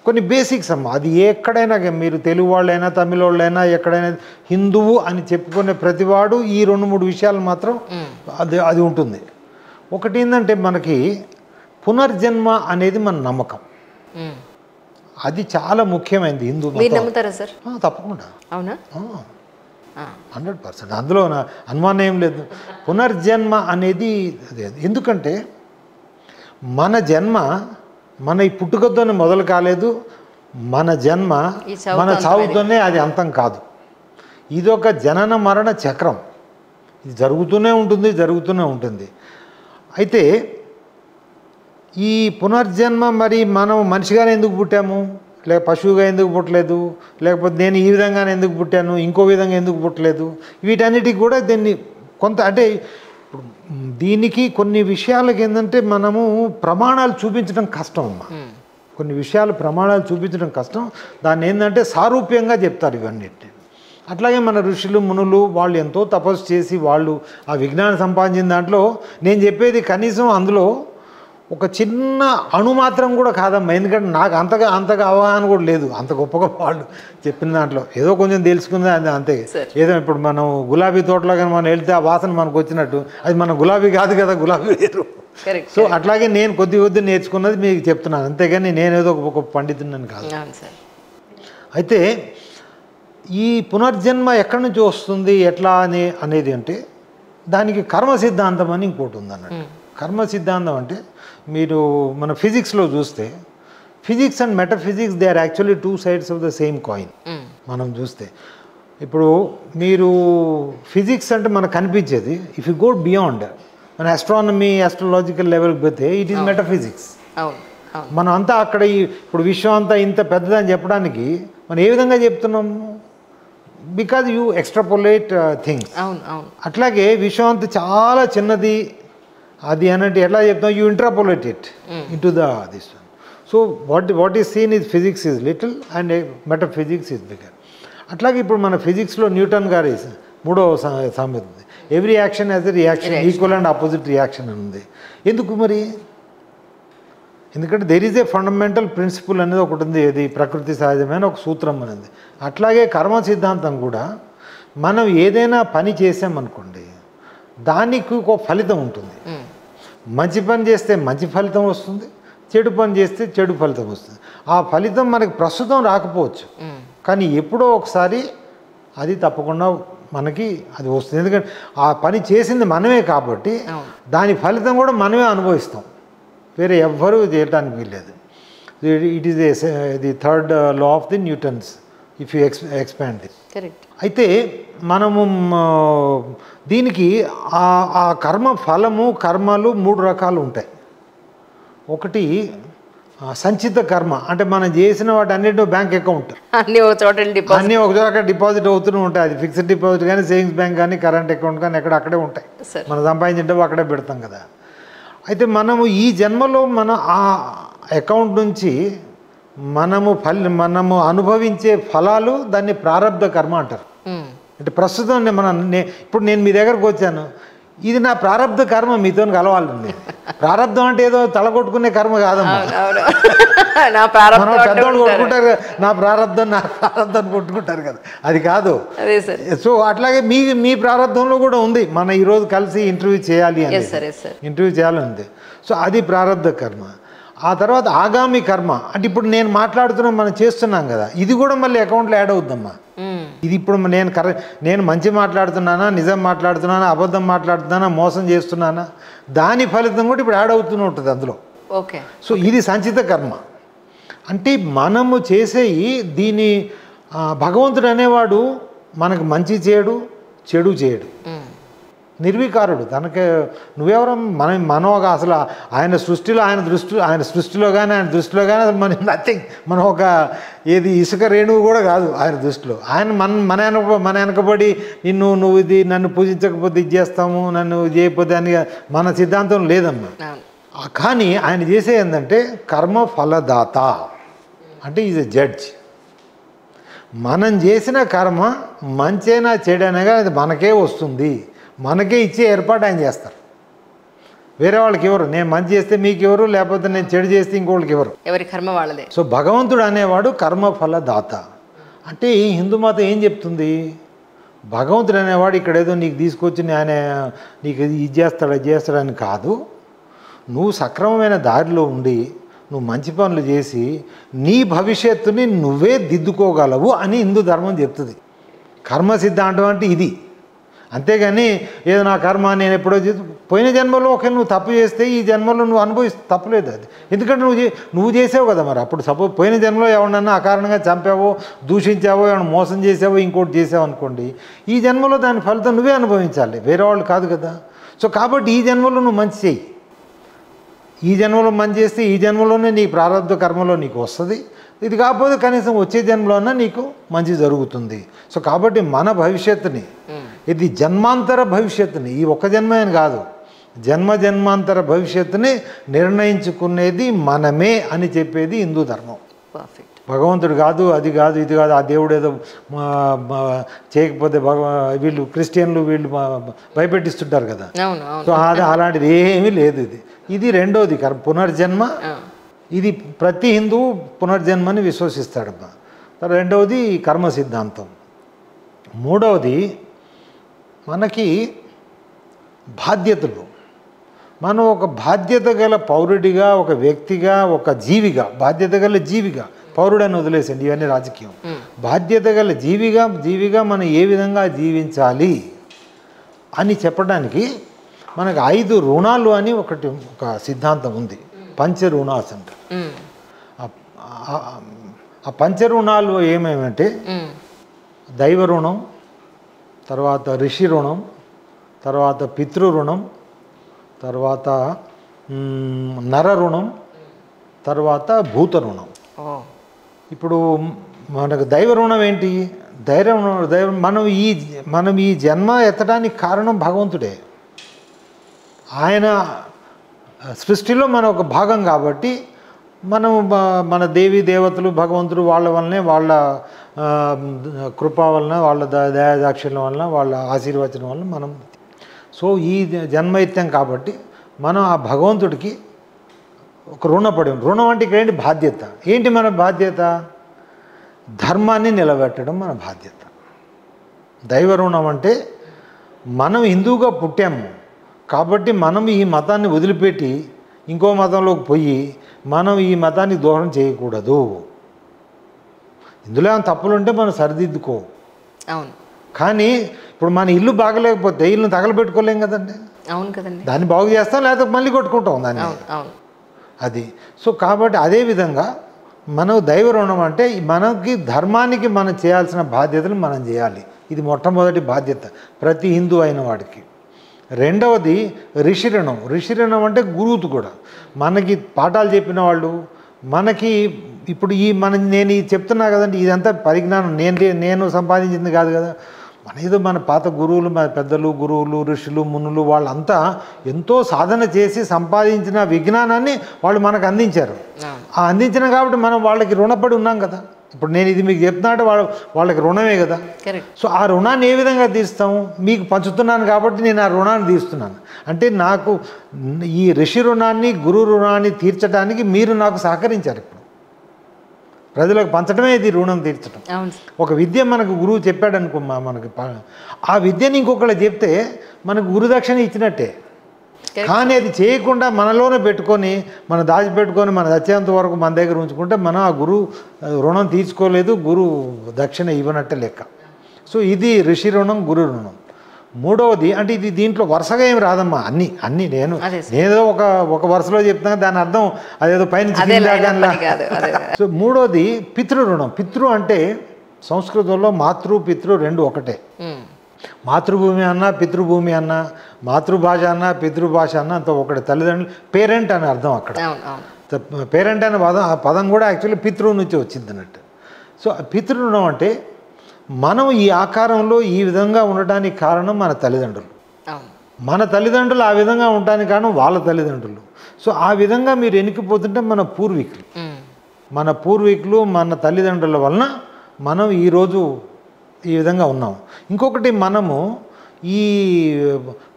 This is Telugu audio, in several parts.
కొన్ని బేసిక్స్ అమ్మ. అది ఎక్కడైనా మీరు తెలుగు వాళ్ళైనా తమిళ వాళ్ళైనా ఎక్కడైనా హిందువు అని చెప్పుకునే ప్రతివాడు ఈ 2-3 విషయాలు మాత్రం అది ఉంటుంది. ఒకటి ఏంటంటే మనకి పునర్జన్మ అనేది మన నమ్మకం. అది చాలా ముఖ్యమైనది హిందూ మతం. తప్పకుండా అవునా? 100%. అందులో అనుమానం ఏం లేదు. పునర్జన్మ అనేది ఎందుకంటే మన జన్మ మన ఈ పుట్టుకతోనే మొదలు కాలేదు. మన జన్మ మన చావుతోనే అది అంతం కాదు. ఇదొక జనన మరణ చక్రం. ఇది జరుగుతూనే ఉంటుంది. అయితే ఈ పునర్జన్మ మరి మనం మనిషిగానే ఎందుకు పుట్టాము, లేక పశువుగా ఎందుకు పుట్టలేదు, లేకపోతే నేను ఈ విధంగానే ఎందుకు పుట్టాను, ఇంకో విధంగా ఎందుకు పుట్టలేదు, వీటన్నిటికి కూడా దీన్ని కొంత అంటే దీనికి కొన్ని విషయాలకి ఏంటంటే మనము ప్రమాణాలు చూపించడం కష్టం అమ్మా. కొన్ని విషయాలు ప్రమాణాలు చూపించడం కష్టం. దాన్ని ఏంటంటే సారూప్యంగా చెప్తారు ఇవన్నిటిని. అట్లాగే మన ఋషులు మునులు వాళ్ళు ఎంతో తపస్సు చేసి వాళ్ళు ఆ విజ్ఞానం సంపాదించిన దాంట్లో నేను చెప్పేది కనీసం అందులో ఒక చిన్న అణు మాత్రం కూడా కాదమ్మా. ఎందుకంటే నాకు అంతగా అవగాహన కూడా లేదు. అంత గొప్పగా వాళ్ళు చెప్పిన దాంట్లో ఏదో కొంచెం తెలుసుకుంది అంతే. ఏదో ఇప్పుడు మనం గులాబీ తోటలో కానీ మనం వెళ్తే ఆ వాసన మనకు వచ్చినట్టు అది మన గులాబీ కాదు కదా, గులాబీ వేరు. సో అట్లాగే నేను కొద్ది నేర్చుకున్నది మీకు చెప్తున్నాను, అంతేగాని నేనేదో ఒక పండితుడిని కాదు. అయితే ఈ పునర్జన్మ ఎక్కడి నుంచి వస్తుంది ఎట్లా అనేది అంటే దానికి కర్మ సిద్ధాంతం అని ఇంకోటి ఉందన్నట్టు. కర్మ సిద్ధాంతం అంటే మీరు మన ఫిజిక్స్లో చూస్తే physics and metaphysics they are actually 2 sides of the same coin. మనం చూస్తే ఇప్పుడు మీరు ఫిజిక్స్ అంటే మనకు కనిపించేది, ఇఫ్ యూ గో బియాండ్ మన ఆస్ట్రానమీ ఆస్ట్రాలజికల్ లెవెల్కి పోతే ఇట్ ఈస్ మెటఫిజిక్స్. మనం అంతా అక్కడ ఇప్పుడు విశ్వం అంతా ఇంత పెద్దదని చెప్పడానికి మనం ఏ విధంగా చెప్తున్నాము, బికాజ్ యూ ఎక్స్ట్రాపోలేట్ థింగ్స్. అట్లాగే విశ్వం అంతా చాలా చిన్నది అది అన్నట్టు ఎట్లా చెప్తాం, you interpolate it into this one. So what is seen is physics is little and metaphysics is bigger. అట్లాగే ఇప్పుడు మన ఫిజిక్స్లో న్యూటన్ గారి 3వ సామెత ఉంది, every action has a reaction equal and opposite reaction అని ఉంది. ఎందుకు మరి? ఎందుకంటే there is a fundamental principle అనేది ఒకటి ఉంది, ఇది ప్రకృతి సహజమైన ఒక సూత్రం అనేది. అట్లాగే కర్మ సిద్ధాంతం కూడా మనం ఏదైనా పని చేసామనుకోండి దానికి ఒక ఫలితం ఉంటుంది. మంచి పని చేస్తే మంచి ఫలితం వస్తుంది, చెడు పని చేస్తే చెడు ఫలితం వస్తుంది. ఆ ఫలితం మనకి ప్రస్తుతం రాకపోవచ్చు, కానీ ఎప్పుడో ఒకసారి అది తప్పకుండా మనకి అది వస్తుంది. ఎందుకంటే ఆ పని చేసింది మనమే కాబట్టి దాని ఫలితం కూడా మనమే అనుభవిస్తాం, వేరే ఎవ్వరూ చేయటానికి వీల్లేదు. It is the 3rd law of the Newton's if you expand it. అయితే మనము దీనికి ఆ కర్మ ఫలము కర్మలు 3 రకాలు ఉంటాయి. ఒకటి సంచిత కర్మ, అంటే మనం చేసిన వాటి అన్నింటి బ్యాంక్ అకౌంట్ అన్నీ ఒక చోట డిపాజిట్ అవుతూనే ఉంటాయి. అది ఫిక్స్డ్ డిపాజిట్ కానీ సేవింగ్స్ బ్యాంక్ కానీ కరెంట్ అకౌంట్ కానీ అక్కడే ఉంటాయి. మనం సంపాదించే అక్కడే పెడతాం కదా. అయితే మనము ఈ జన్మలో మనం ఆ అకౌంట్ నుంచి మనము అనుభవించే ఫలాలు దాన్ని ప్రారబ్ధ కర్మ అంటారు. అంటే ప్రస్తుతం ఇప్పుడు నేను మీ దగ్గరకు వచ్చాను, ఇది నా ప్రారబ్ధ కర్మ, మీతో కలవాలండి. ప్రారబ్ధం అంటే ఏదో తలకొట్టుకునే కర్మ కాదమ్మా. మనం పెద్దవాళ్ళు కొట్టుకుంటారు కదా, నా ప్రారబ్ధం కొట్టుకుంటారు కదా, అది కాదు. సో అట్లాగే మీ ప్రారబ్ధంలో కూడా ఉంది, మన ఈరోజు కలిసి ఇంటర్వ్యూ చేయాలని ఉంది. సో అది ప్రారబ్ధ కర్మ. ఆ తర్వాత ఆగామి కర్మ, అంటే ఇప్పుడు నేను మాట్లాడుతున్నాం మనం చేస్తున్నాం కదా, ఇది కూడా మళ్ళీ అకౌంట్లో యాడ్ అవుద్దమ్మా. ఇది ఇప్పుడు నేను మంచి మాట్లాడుతున్నానా, నిజం మాట్లాడుతున్నానా, అబద్ధం మాట్లాడుతున్నానా, మోసం చేస్తున్నానా, దాని ఫలితం కూడా ఇప్పుడు యాడ్ అవుతూనే ఉంటుంది అందులో. సో ఇది సంచిత కర్మ. అంటే మనము చేసేవి దీని భగవంతుడు అనేవాడు మనకు మంచి చేయడు, చెడు చేయడు, నిర్వికారుడు. తనకే నువ్వెవరం మనం అసలు ఆయన సృష్టిలో కానీ అసలు మనం నథింగ్. మనం ఒక ఏది ఇసుక రేణువు కూడా కాదు ఆయన దృష్టిలో. ఆయన మన వెనకబడి నువ్వు ఇది నన్ను పూజించకపోతే ఇది చేస్తాము, నన్ను చేయకపోతే అని మన సిద్ధాంతం లేదమ్మా. కానీ ఆయన చేసే ఏంటంటే కర్మ ఫలదాత, అంటే ఈజ్ ఎ జడ్జ్. మనం చేసిన కర్మ మంచైనా చెడైనా అది మనకే వస్తుంది, మనకే ఇచ్చే ఏర్పాటు ఆయన చేస్తారు. వేరే వాళ్ళకి ఎవరు, నేను మంచి చేస్తే మీకు ఎవరు, లేకపోతే నేను చెడు చేస్తే ఇంకోళ్ళకి ఎవరు, ఎవరి కర్మ వాళ్ళదే. సో భగవంతుడు అనేవాడు కర్మఫల దాత. అంటే ఈ హిందూ మతం ఏం చెప్తుంది, భగవంతుడు అనేవాడు ఇక్కడ ఏదో నీకు తీసుకొచ్చి ఆయన నీకు ఇది చేస్తాడు అది చేస్తాడని కాదు, నువ్వు సక్రమమైన దారిలో ఉండి నువ్వు మంచి పనులు చేసి నీ భవిష్యత్తుని నువ్వే దిద్దుకోగలవు అని హిందూ ధర్మం చెప్తుంది. కర్మ సిద్ధాంతం అంటే ఇది. అంతేగాని ఏదో నా కర్మ నేను ఎప్పుడో పోయిన జన్మలో ఒకవేళ నువ్వు తప్పు చేస్తే ఈ జన్మలో నువ్వు తప్పులేదు అది, ఎందుకంటే నువ్వు చేసావు కదా. మరి అప్పుడు సపోజ్ పోయిన జన్మలో ఎవరినన్నా అకారణంగా చంపావో, దూషించావో, ఏమైనా మోసం చేసావో, ఇంకోటి చేసావు అనుకోండి, ఈ జన్మలో దాని ఫలితం నువ్వే అనుభవించాలి, వేరే వాళ్ళు కాదు కదా. సో కాబట్టి ఈ జన్మలో నువ్వు మంచి చెయ్యి, ఈ జన్మలో మంచి చేస్తే ఈ జన్మలోనే నీ ప్రారంభ కర్మలో నీకు వస్తుంది, ఇది కాకపోతే కనీసం వచ్చే జన్మలోనే నీకు మంచి జరుగుతుంది. సో కాబట్టి మన భవిష్యత్తుని, ఇది జన్మాంతర భవిష్యత్తుని, ఈ ఒక్క జన్మ అని కాదు, జన్మాంతర భవిష్యత్తుని నిర్ణయించుకునేది మనమే అని చెప్పేది హిందూ ధర్మం. భగవంతుడు కాదు, అది కాదు, ఇది కాదు, ఆ దేవుడు ఏదో చేయకపోతే వీళ్ళు క్రిస్టియన్లు వీళ్ళు భయపెట్టిస్తుంటారు కదా. సో అది అలాంటిది ఏమీ లేదు. ఇది రెండోది పునర్జన్మ. ఇది ప్రతి హిందువు పునర్జన్మని విశ్వసిస్తాడమ్మా. రెండవది కర్మ సిద్ధాంతం. మూడవది మనకి బాధ్యతలు. మనం ఒక బాధ్యత గల పౌరుడిగా, ఒక వ్యక్తిగా, ఒక జీవిగా, బాధ్యత గల జీవిగా, పౌరుడని వదిలేసండి ఇవన్నీ రాజకీయం, బాధ్యత గల జీవిగా మనం ఏ విధంగా జీవించాలి అని చెప్పడానికి మనకు 5 రుణాలు అని ఒక సిద్ధాంతం ఉంది. పంచ రుణాస్ అంట. ఆ పంచ రుణాలు ఏమేమంటే దైవ రుణం, తర్వాత ఋషి రుణం, తర్వాత పితృ రుణం, తర్వాత నర రుణం, తర్వాత భూత రుణం. ఇప్పుడు మనకు దైవ రుణం ఏంటి? దైవం మనం ఈ జన్మ ఎత్తడానికి కారణం భగవంతుడే. ఆయన సృష్టిలో మన ఒక భాగం కాబట్టి మనం మన దేవీ దేవతలు భగవంతుడు వాళ్ళ వల్లనే, వాళ్ళ కృప వలన, వాళ్ళ దయాదాక్షిణ్యం వలన, వాళ్ళ ఆశీర్వచనం వలన మనం సో ఈ జన్మ ఎత్తాం కాబట్టి మనం ఆ భగవంతుడికి ఒక రుణపడి. రుణం అంటే ఇక్కడ ఏంటి? బాధ్యత. ఏంటి మన బాధ్యత? ధర్మాన్ని నిలబెట్టడం మన బాధ్యత. దైవ రుణం అంటే మనం హిందువుగా పుట్టాము కాబట్టి మనం ఈ మతాన్ని వదిలిపెట్టి ఇంకో మతంలోకి పోయి మనం ఈ మతానికి దూరం చేయకూడదు. ఇందులో ఏమైనా తప్పులు ఉంటే మనం సరిదిద్దుకో. అవును. కానీ ఇప్పుడు మన ఇల్లు బాగలేకపోతే ఇల్లుని తగలబెట్టుకోలేం కదండి. అవును కదండి. దాన్ని బాగు చేస్తాం, లేకపోతే మళ్ళీ కొట్టుకుంటాం దాన్ని. అది సో కాబట్టి అదేవిధంగా మనం దైవ రుణం అంటే మనకి ధర్మానికి మనం చేయాల్సిన బాధ్యతలు మనం చేయాలి. ఇది మొట్టమొదటి బాధ్యత ప్రతి హిందూ అయిన వాడికి. రెండవది ఋషి రుణం. ఋషి రుణం అంటే గురువుతో కూడా మనకి పాఠాలు చెప్పిన వాళ్ళు, మనకి ఇప్పుడు నేను ఇది చెప్తున్నా కదండి, ఇదంతా పరిజ్ఞానం నేను సంపాదించింది కాదు కదా. మన పాత గురువులు, మన పెద్దలు, గురువులు, ఋషులు, మునులు వాళ్ళంతా ఎంతో సాధన చేసి సంపాదించిన విజ్ఞానాన్ని వాళ్ళు మనకు అందించారు. ఆ అందించిన కాబట్టి మనం వాళ్ళకి రుణపడి ఉన్నాం కదా. ఇప్పుడు నేను ఇది మీకు చెప్తున్నట్టు వాళ్ళకి రుణమే కదా. సో ఆ రుణాన్ని ఏ విధంగా తీస్తాము? మీకు పంచుతున్నాను కాబట్టి నేను ఆ రుణాన్ని తీస్తున్నాను. అంటే నాకు ఈ ఋషి రుణాన్ని, గురు రుణాన్ని తీర్చడానికి మీరు నాకు సహకరించారు. ఇప్పుడు ప్రజలకు పంచడమే ఇది రుణం తీర్చడం. ఒక విద్య మనకు గురువు చెప్పాడు అనుకో, మనకి ఆ విద్యని ఇంకొకళ్ళు చెప్తే మనకు గురుదక్షిణ ఇచ్చినట్టే. కానీ అది చేయకుండా మనలోనే పెట్టుకొని దాచిపెట్టుకొని మన వచ్చేంత వరకు మన దగ్గర ఉంచుకుంటే మనం ఆ గురువు రుణం తీసుకోలేదు, గురు దక్షిణ ఇవ్వనట్టే లెక్క. సో ఇది ఋషి రుణం, గురు రుణం. మూడవది అంటే ఇది దీంట్లో వరుసగా ఏమి రాదమ్మా, అన్నీ నేనేదో ఒక వరుసలో చెప్తున్నా, దాని అర్థం అదేదో పైన. సో మూడోది పితృ రుణం. పితృ అంటే సంస్కృతంలో మాతృ పితృ రెండు ఒకటే. మాతృభూమి అన్నా పితృభూమి అన్నా, మాతృభాష అన్నా పితృభాష అన్నా అంత ఒకటి. తల్లిదండ్రులు పేరెంట్ అని అర్థం అక్కడ. పేరెంట్ అనే పదం కూడా యాక్చువల్లీ పితృ నుంచి వచ్చింది అన్నట్టు. సో పితృ రుణం అంటే మనం ఈ ఆకారంలో ఈ విధంగా ఉండటానికి కారణం మన తల్లిదండ్రులు. మన తల్లిదండ్రులు ఆ విధంగా ఉండటానికి కారణం వాళ్ళ తల్లిదండ్రులు. సో ఆ విధంగా మీరు ఎన్నికపోతుంటే మన పూర్వీకులు మన తల్లిదండ్రుల వలన మనం ఈరోజు ఈ విధంగా ఉన్నాం. ఇంకొకటి, మనము ఈ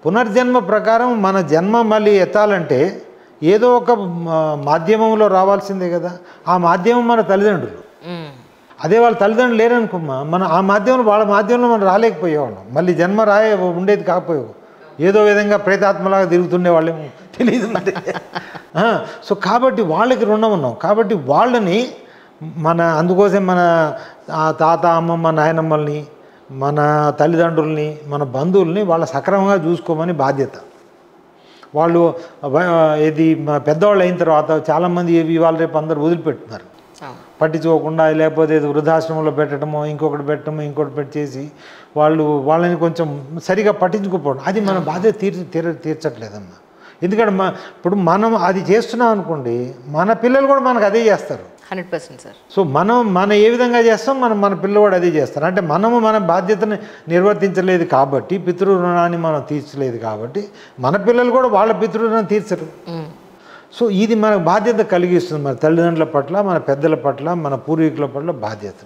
పునర్జన్మ ప్రకారం మన జన్మ మళ్ళీ ఎత్తాలంటే ఏదో ఒక మాధ్యమంలో రావాల్సిందే కదా. ఆ మాధ్యమం మన తల్లిదండ్రులు. అదే వాళ్ళ తల్లిదండ్రులు లేరనుకోమ్మా, మన ఆ మాధ్యమంలో వాళ్ళ మాధ్యమంలో మనం రాలేకపోయేవాళ్ళం, మళ్ళీ జన్మ ఉండేది కాకపోయేవు. ఏదో విధంగా ప్రేతాత్మలాగా తిరుగుతుండే వాళ్ళేమో తెలియదు మరి. సో కాబట్టి వాళ్ళకి రుణం ఉన్నాం. కాబట్టి వాళ్ళని అందుకోసం మన తాత అమ్మమ్మ నాయనమ్మల్ని మన తల్లిదండ్రుల్ని మన బంధువుల్ని వాళ్ళ సక్రమంగా చూసుకోమని బాధ్యత. వాళ్ళు పెద్దవాళ్ళు అయిన తర్వాత చాలామంది ఇవాళ రేపు అందరూ వదిలిపెట్టున్నారు, పట్టించుకోకుండా, లేకపోతే వృద్ధాశ్రమంలో పెట్టడమో ఇంకొకటి పెట్టడమో ఇంకొకటి పెట్టేసి వాళ్ళని కొంచెం సరిగా పట్టించుకోకపోవడం, అది మన బాధ్యత తీర్చట్లేదమ్మా. ఎందుకంటే ఇప్పుడు మనం అది చేస్తున్నాం అనుకోండి, మన పిల్లలు కూడా మనకు అదే చేస్తారు. 100% సార్. సో మనం ఏ విధంగా చేస్తాం, మన పిల్లలు కూడా అదే చేస్తారు. అంటే మనము మన బాధ్యతని నిర్వర్తించలేదు కాబట్టి, పితృ రుణాన్ని మనం తీర్చలేదు కాబట్టి మన పిల్లలు కూడా వాళ్ళ పితృ రుణాన్ని తీర్చరు. సో ఇది మనకు బాధ్యత కలిగిస్తుంది, మన తల్లిదండ్రుల పట్ల, మన పెద్దల పట్ల, మన పూర్వీకుల పట్ల బాధ్యత.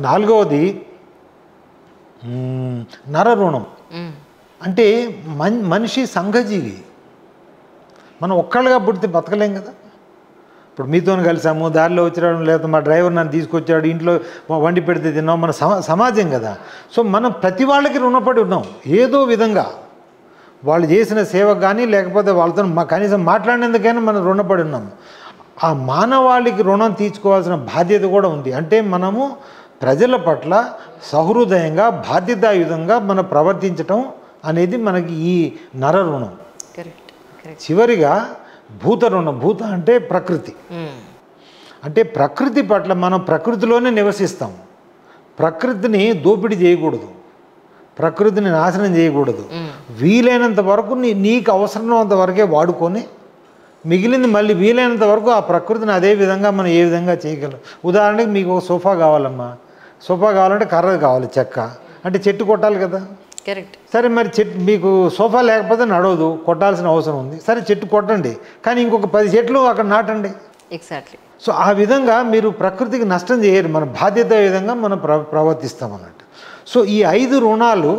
నాలుగవది నర రుణం. అంటే మనిషి సంఘజీవి. మనం ఒక్కళ్ళగా పుడితే బతకలేం కదా. ఇప్పుడు మీతో కలిసాము, దారిలో వచ్చాడు, లేకపోతే మా డ్రైవర్ నన్ను తీసుకొచ్చాడు, ఇంట్లో వండి పెడితే తిన్నాం, మన సమాజం కదా. సో మనం ప్రతి వాళ్ళకి రుణపడి ఉన్నాం ఏదో విధంగా. వాళ్ళు చేసిన సేవకు కానీ, లేకపోతే వాళ్ళతో కనీసం మాట్లాడినందుకైనా మనం రుణపడి ఉన్నాము. ఆ మానవాళికి రుణం తీర్చుకోవాల్సిన బాధ్యత కూడా ఉంది. అంటే మనము ప్రజల పట్ల సహృదయంగా, బాధ్యతాయుతంగా మనం ప్రవర్తించటం అనేది మనకి ఈ నర రుణం. చివరిగా భూత రుణం. భూత అంటే ప్రకృతి. అంటే ప్రకృతి పట్ల మనం ప్రకృతిలోనే నివసిస్తాం. ప్రకృతిని దోపిడీ చేయకూడదు, ప్రకృతిని నాశనం చేయకూడదు. వీలైనంత వరకు నీకు అవసరమైనంత వరకే వాడుకొని మిగిలింది మళ్ళీ వీలైనంత వరకు ఆ ప్రకృతిని అదే విధంగా మనం ఏ విధంగా చేయగలం. ఉదాహరణకి మీకు ఒక సోఫా కావాలమ్మా, సోఫా కావాలంటే కర్ర కావాలి, చెక్క అంటే చెట్టు కొట్టాలి కదా. కరెక్ట్. సరే మరి చెట్టు మీకు సోఫా లేకపోతే నడవదు, కొట్టాల్సిన అవసరం ఉంది. సరే చెట్టు కొట్టండి, కానీ ఇంకొక 10 చెట్లు అక్కడ నాటండి. ఎగ్జాక్ట్లీ. సో ఆ విధంగా మీరు ప్రకృతికి నష్టం చేయరు, మన బాధ్యత విధంగా మనం ప్రవర్తిస్తాం అన్నట్టు. సో ఈ 5 రుణాలు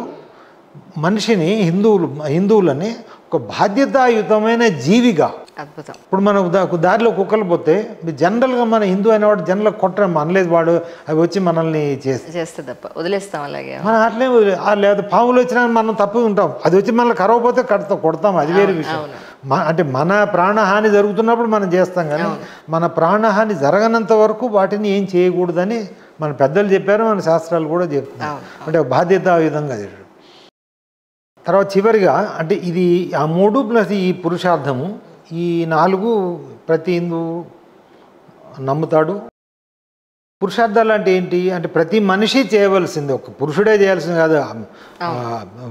మనిషిని, హిందువులని ఒక బాధ్యతాయుతమైన జీవిగా. అద్భుతం. ఇప్పుడు మనం దారిలో కుక్కలు పోతే జనరల్గా మన హిందూ అనేవాడు జనరల్ కొట్టడం అనలేదు, వాడు అవి వచ్చి మనల్ని చేస్తే తప్ప వదిలేస్తాం. అలాగే మనం అట్లే లేదా పాములు వచ్చినా మనం తప్పు ఉంటాం, అది వచ్చి మనల్ని కరవపోతే కొడతాం, అది వేరే విషయం. అంటే మన ప్రాణహాని జరుగుతున్నప్పుడు మనం చేస్తాం, కానీ మన ప్రాణహాని జరగనంత వరకు వాటిని ఏం చేయకూడదని మన పెద్దలు చెప్పారు, మన శాస్త్రాలు కూడా చెప్తున్నారు. అంటే బాధ్యత ఆ విధంగా చెప్పారు. తర్వాత చివరిగా అంటే ఇది ఆ 3 ప్లస్ ఈ పురుషార్థము, ఈ 4 ప్రతి హిందూ నమ్ముతాడు. పురుషార్థాలు అంటే ఏంటి అంటే ప్రతి మనిషి చేయవలసింది, ఒక పురుషుడే చేయాల్సింది కాదు.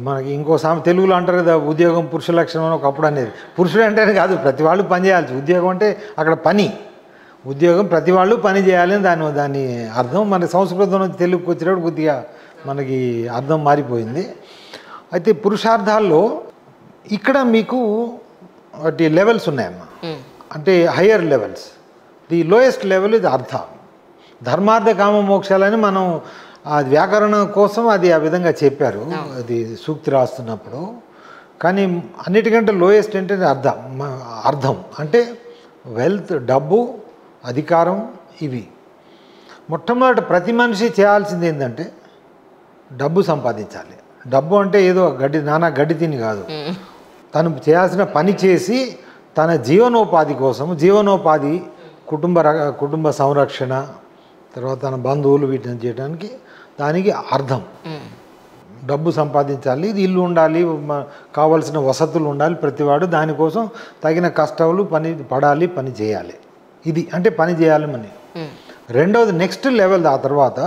మనకి ఇంకో తెలుగులో అంటారు కదా, ఉద్యోగం పురుష లక్షణం అని ఒకప్పుడు అనేది. పురుషుడే అంటేనే కాదు, ప్రతి వాళ్ళు పని చేయాల్సి. ఉద్యోగం అంటే అక్కడ పని, ఉద్యోగం ప్రతి వాళ్ళు పని చేయాలని దాని అర్థం. మన సంస్కృతం నుంచి తెలుగుకి వచ్చేటప్పుడు కొద్దిగా మనకి అర్థం మారిపోయింది. అయితే పురుషార్థాల్లో ఇక్కడ మీకు వాటి లెవెల్స్ ఉన్నాయమ్మా. అంటే higher levels. The lowest level ఇది అర్థ. ధర్మార్థ కామ మోక్షాలని మనం అది వ్యాకరణం కోసం అది ఆ విధంగా చెప్పారు, అది సూక్తి రాస్తున్నప్పుడు. కానీ అన్నిటికంటే లోయెస్ట్ అంటే అర్థం అంటే వెల్త్, డబ్బు, అధికారం, ఇవి. మొట్టమొదటి ప్రతి మనిషి చేయాల్సింది ఏంటంటే డబ్బు సంపాదించాలి. డబ్బు అంటే ఏదో నానా గడ్డి తిని కాదు, తను చేయాల్సిన పని చేసి తన జీవనోపాధి కోసం, జీవనోపాధి, కుటుంబ సంరక్షణ, తర్వాత తన బంధువులు వీటిని చేయడానికి దానికి అర్థం. డబ్బు సంపాదించాలి, ఇది ఇల్లు ఉండాలి, కావలసిన వసతులు ఉండాలి, ప్రతివాడు దానికోసం తగిన కష్టాలు పడాలి, పని చేయాలి. ఇది అంటే పని చేయాలి అని. రెండవది నెక్స్ట్ లెవెల్. ఆ తర్వాత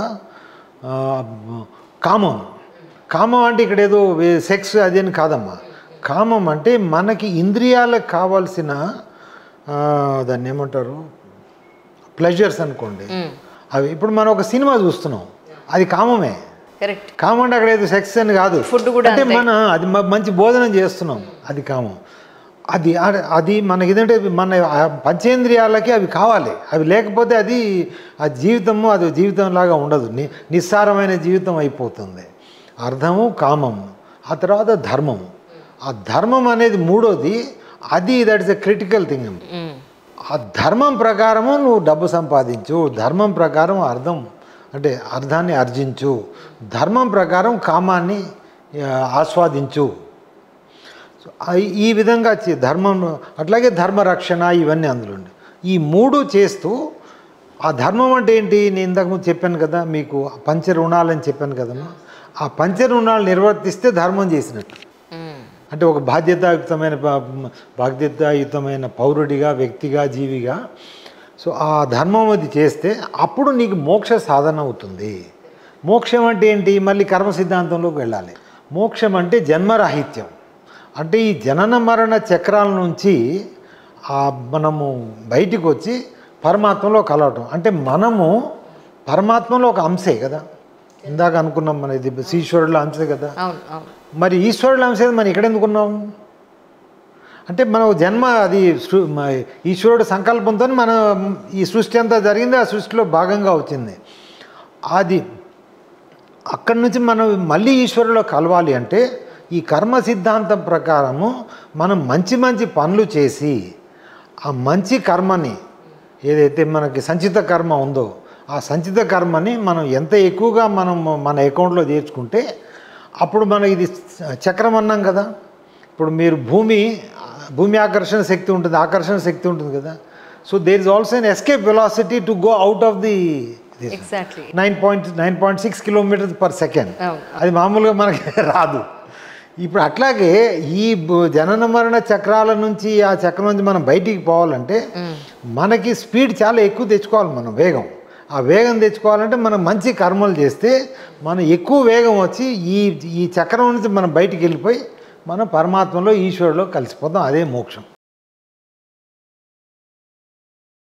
కామం. కామం అంటే ఇక్కడ ఏదో సెక్స్ అది అని కాదమ్మా. కామం అంటే మనకి ఇంద్రియాలకు కావాల్సిన దాన్ని ఏమంటారు, ప్లెజర్స్ అనుకోండి. అవి ఇప్పుడు మనం ఒక సినిమా చూస్తున్నాం, అది కామమే. కామం అంటే అక్కడ ఏదో సెక్స్ అని కాదు, అంటే అది మంచి భోజనం చేస్తున్నాం, అది కామం. అది మనకి ఏంటంటే మన పంచేంద్రియాలకి అవి కావాలి. అవి లేకపోతే అది జీవితము అది జీవితంలాగా ఉండదు, నిస్సారమైన జీవితం అయిపోతుంది. అర్థము, కామము. ఆ తర్వాత ధర్మం. ఆ ధర్మం అనేది మూడోది, అది that is a critical thing. ఆ ధర్మం ప్రకారము నువ్వు డబ్బు సంపాదించు, ధర్మం ప్రకారం అర్థాన్ని ఆర్జించు, ధర్మం ప్రకారం కామాన్ని ఆస్వాదించు. ఈ విధంగా ధర్మం, అట్లాగే ధర్మరక్షణ, ఇవన్నీ అందులో ఉండి ఈ మూడు చేస్తూ, ఆ ధర్మం అంటే ఏంటి, నేను ఇంతకుముందు చెప్పాను కదా మీకు, పంచ రుణాలని చెప్పాను కదమ్మా. ఆ పంచ రుణాలు నిర్వర్తిస్తే ధర్మం చేసినట్టు. అంటే ఒక బాధ్యతాయుతమైన పౌరుడిగా, వ్యక్తిగా, జీవిగా. సో ఆ ధర్మం అది చేస్తే అప్పుడు నీకు మోక్ష సాధన అవుతుంది. మోక్షం అంటే ఏంటి, మళ్ళీ కర్మ సిద్ధాంతంలోకి వెళ్ళాలి. మోక్షం అంటే జన్మరాహిత్యం. అంటే ఈ జనన మరణ చక్రాల నుంచి మనము బయటికి వచ్చి పరమాత్మలో కలవటం. అంటే మనము పరమాత్మలో ఒక అంశే కదా, ఇందాక అనుకున్నాం మన ఇది ఈశ్వరుల అంశే కదా. మరి ఈశ్వరుల అంశం మనం ఇక్కడ ఎందుకున్నాం అంటే, మన జన్మ అది ఈశ్వరుడు సంకల్పంతో మన ఈ సృష్టి అంతా జరిగింది, ఆ సృష్టిలో భాగంగా వచ్చింది. అది అక్కడి నుంచి మనం మళ్ళీ ఈశ్వరులో కలవాలి అంటే ఈ కర్మ సిద్ధాంతం ప్రకారము మనం మంచి మంచి పనులు చేసి ఆ మంచి కర్మని, ఏదైతే మనకి సంచిత కర్మ ఉందో ఆ సంచిత కర్మని మనం ఎంత ఎక్కువగా మనం మన అకౌంట్లో చేర్చుకుంటే అప్పుడు మనం ఇది చక్రం అన్నాం కదా. ఇప్పుడు మీరు భూమి ఆకర్షణ శక్తి ఉంటుంది, ఆకర్షణ శక్తి ఉంటుంది కదా. So there is also an escape velocity to go out of the 9.6 km/s. అది మామూలుగా మనకి రాదు. ఇప్పుడు అట్లాగే ఈ జనన మరణ చక్రాల నుంచి, ఆ చక్రం నుంచి మనం బయటికి పోవాలంటే మనకి స్పీడ్ చాలా ఎక్కువ తెచ్చుకోవాలి, మనం వేగం. ఆ వేగం తెచ్చుకోవాలంటే మనం మంచి కర్మలు చేస్తే మనం ఎక్కువ వేగం వచ్చి ఈ చక్రం నుంచి మనం బయటికి వెళ్ళిపోయి మనం పరమాత్మలో, ఈశ్వరులో కలిసిపోతాం. అదే మోక్షం.